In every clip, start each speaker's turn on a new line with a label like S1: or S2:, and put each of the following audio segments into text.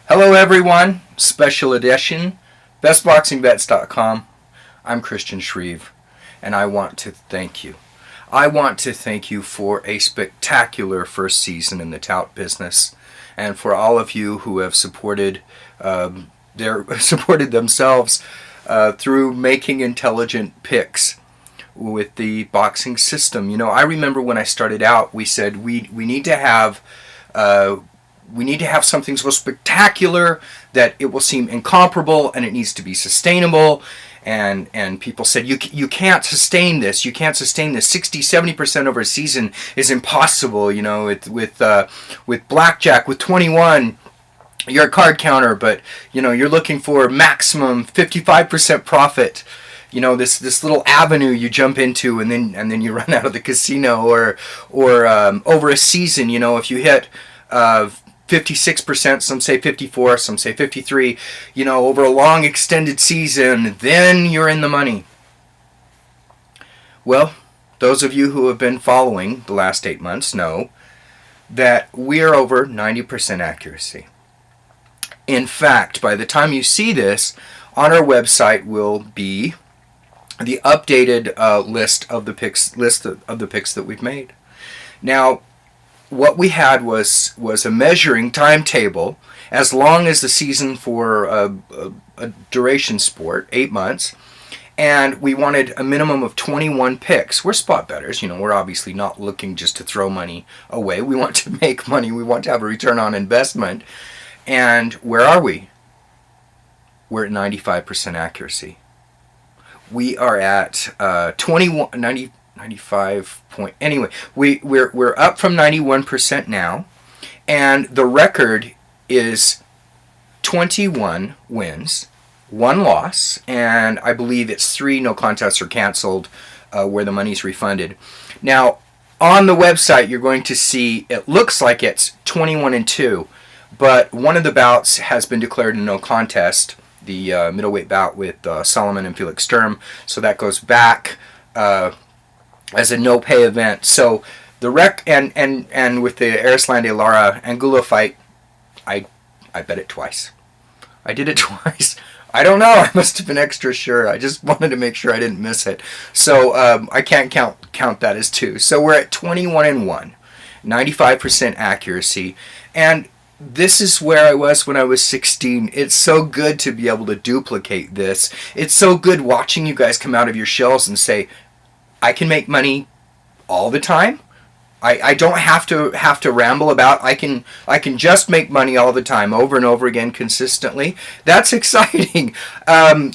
S1: Hello everyone, special edition, bestboxingbets.com. I'm Christian Shreve, and I want to thank you. I want to thank you for a spectacular first season in the tout business, and for all of you who have supported supported themselves through making intelligent picks with the boxing system. You know, I remember when I started out, we said we need to have something so spectacular that it will seem incomparable, and it needs to be sustainable. And people said, you can't sustain this. You can't sustain this. 60-70% over a season is impossible. You know, with blackjack, with 21, you're a card counter, but you know you're looking for maximum 55% profit. You know, this little avenue you jump into, and then you run out of the casino. Or over a season, you know, if you hit 56%, some say 54, some say 53, you know, over a long extended season, then you're in the money. Well, those of you who have been following the last 8 months know that we're over 90% accuracy. In fact, by the time you see this, on our website will be the updated list of the picks that we've made. Now, what we had was a measuring timetable as long as the season for a duration sport, 8 months, and we wanted a minimum of 21 picks. We're spot bettors, you know, we're obviously not looking just to throw money away. We want to make money, we want to have a return on investment. And where are we? We're at 95% accuracy. We are at 95 point. Anyway, we're up from 91% now, and the record is 21 wins, 1 loss, and I believe it's 3 no contests or canceled, where the money's refunded. Now, on the website, you're going to see it looks like it's 21-2, but one of the bouts has been declared a no contest, the middleweight bout with Solomon and Felix Sturm, so that goes back as a no-pay event. So the and with the Arislande Lara Angulo fight, I bet it twice. I did it twice. I don't know. I must have been extra sure. I just wanted to make sure I didn't miss it. So I can't count that as 2. So we're at 21-1, 95% accuracy, and this is where I was when I was 16. It's so good to be able to duplicate this. It's so good watching you guys come out of your shells and say, I can make money all the time. I don't have to ramble about. I can just make money all the time, over and over again, consistently. That's exciting.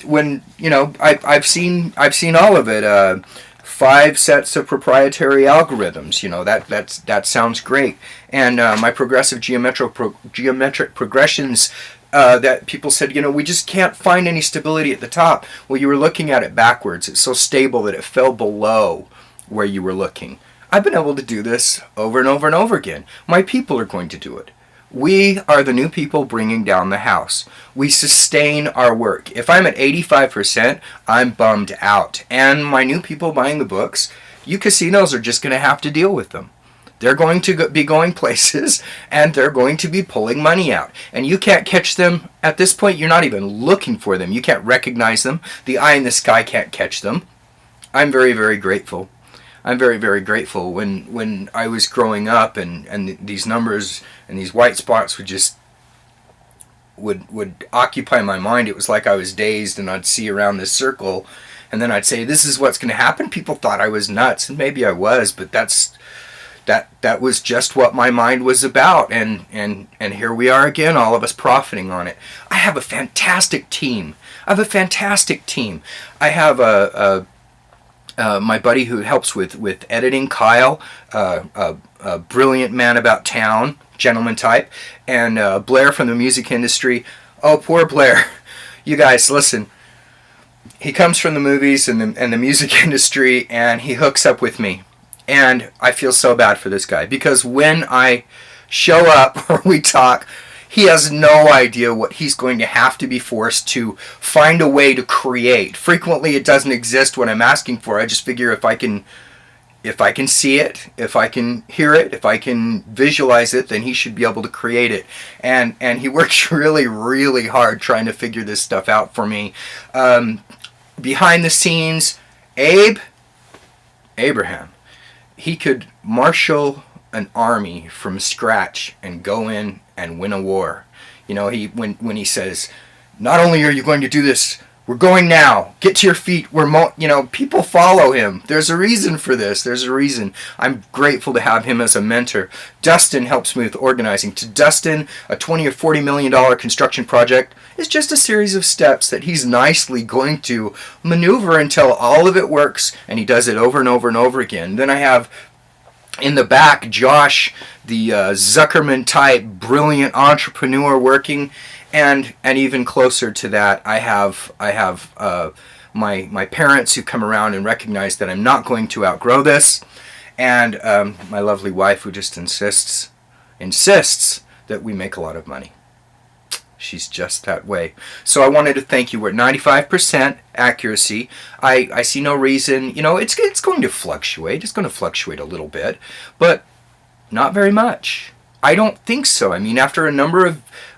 S1: When you know, I've seen all of it. 5 sets of proprietary algorithms. You know, that sounds great. And my progressive geometric progressions. That people said, you know, we just can't find any stability at the top. Well, you were looking at it backwards. It's so stable that it fell below where you were looking. I've been able to do this over and over and over again. My people are going to do it. We are the new people bringing down the house. We sustain our work. If I'm at 85%, I'm bummed out. And my new people buying the books, you casinos are just going to have to deal with them. They're going to be going places, and they're going to be pulling money out. And you can't catch them. At this point, you're not even looking for them. You can't recognize them. The eye in the sky can't catch them. I'm very, very grateful. I'm very, very grateful. When I was growing up, and these numbers and these white spots would occupy my mind. It was like I was dazed, and I'd see around this circle, and then I'd say, this is what's going to happen. People thought I was nuts, and maybe I was, but that was just what my mind was about, and here we are again, all of us profiting on it. I have a fantastic team. I have my buddy who helps with editing, Kyle, a brilliant man about town, gentleman type, and Blair from the music industry. Oh, poor Blair. You guys, listen. He comes from the movies and the music industry, and he hooks up with me. And I feel so bad for this guy, because when I show up or we talk, he has no idea what he's going to have to be forced to find a way to create. Frequently it doesn't exist what I'm asking for. I just figure if I can if I can see it, if I can hear it, if I can visualize it, then he should be able to create it. And he works really, really hard trying to figure this stuff out for me. Behind the scenes, Abraham, he could marshal an army from scratch and go in and win a war. You know, when he says, not only are you going to do this, we're going now. Get to your feet. People follow him. There's a reason for this. There's a reason. I'm grateful to have him as a mentor. Dustin helps me with organizing. To Dustin, a $20 or $40 million construction project is just a series of steps that he's nicely going to maneuver until all of it works, and he does it over and over and over again. Then I have in the back Josh, the Zuckerman type brilliant entrepreneur working. And even closer to that, I have my parents who come around and recognize that I'm not going to outgrow this, and my lovely wife who just insists that we make a lot of money. She's just that way. So I wanted to thank you. We're at 95% accuracy. I see no reason. It's going to fluctuate. It's going to fluctuate a little bit, but not very much. I don't think so. I mean, after a number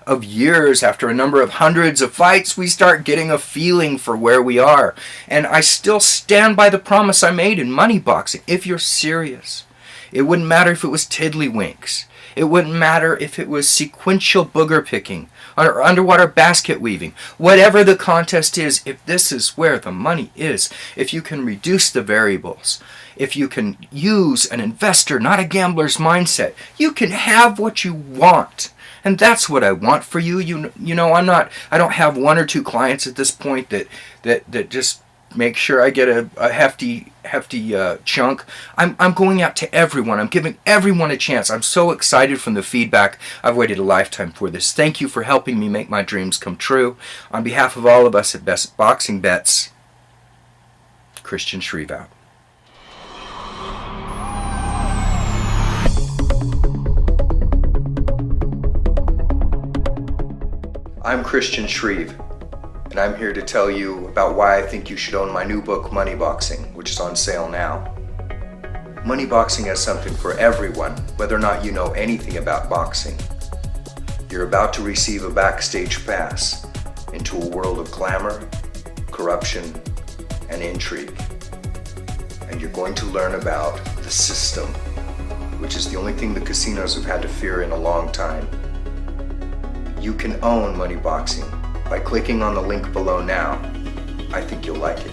S1: of years, after a number of hundreds of fights, we start getting a feeling for where we are. And I still stand by the promise I made in money boxing. If you're serious, it wouldn't matter if it was tiddlywinks. It wouldn't matter if it was sequential booger picking or underwater basket weaving. Whatever the contest is, if this is where the money is, if you can reduce the variables, if you can use an investor, not a gambler's mindset, you can have what you want. And that's what I want for you. I don't have one or two clients at this point that just make sure I get a hefty chunk. I'm going out to everyone. I'm giving everyone a chance. I'm so excited from the feedback. I've waited a lifetime for this. Thank you for helping me make my dreams come true. On behalf of all of us at Best Boxing Bets, Christian Shreve out. I'm Christian Shreve, and I'm here to tell you about why I think you should own my new book, Money Boxing, which is on sale now. Money Boxing has something for everyone, whether or not you know anything about boxing. You're about to receive a backstage pass into a world of glamour, corruption, and intrigue. And you're going to learn about the system, which is the only thing the casinos have had to fear in a long time. You can own Money Boxing by clicking on the link below now. I think you'll like it.